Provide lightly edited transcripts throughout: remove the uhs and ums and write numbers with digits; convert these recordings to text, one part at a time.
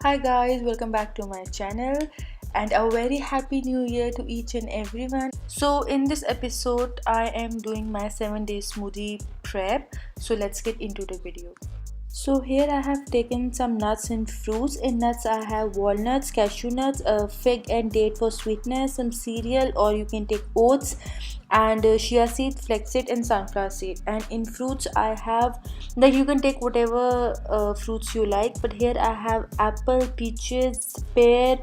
Hi guys, welcome back to my channel and a very happy new year to each and everyone. So in this episode I am doing my 7-day smoothie prep. So let's get into the video. So here I have taken some nuts and fruits. In nuts I have walnuts, cashew nuts, a fig and date for sweetness, some cereal or you can take oats, and chia seed, flaxseed and sunflower seed. And in fruits I have, like, you can take whatever fruits you like, but here I have apple, peaches, pear,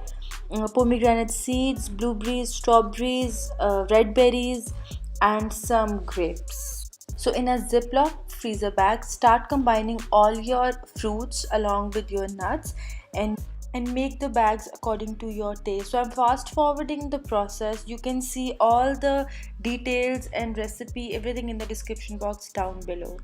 pomegranate seeds, blueberries, strawberries, red berries and some grapes. So in a Ziploc freezer bag, start combining all your fruits along with your nuts and make the bags according to your taste. So I'm fast forwarding the process. You can see all the details and recipe, everything in the description box down below.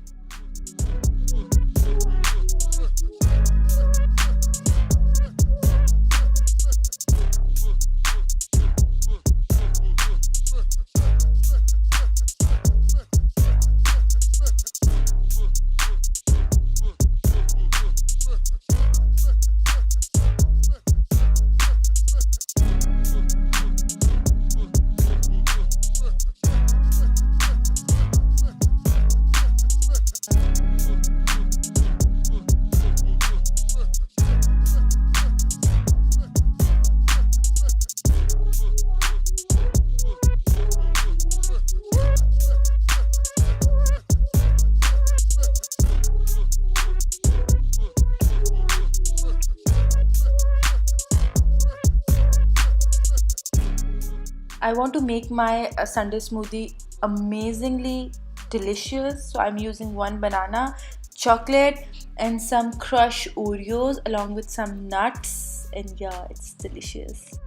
I want to make my Sunday smoothie amazingly delicious. So I'm using one banana, chocolate, and some crushed Oreos along with some nuts. And yeah, it's delicious.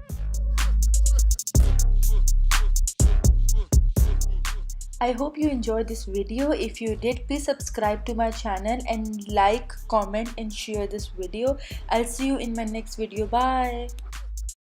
I hope you enjoyed this video. If you did, please subscribe to my channel and like, comment and share this video. I'll see you in my next video. Bye.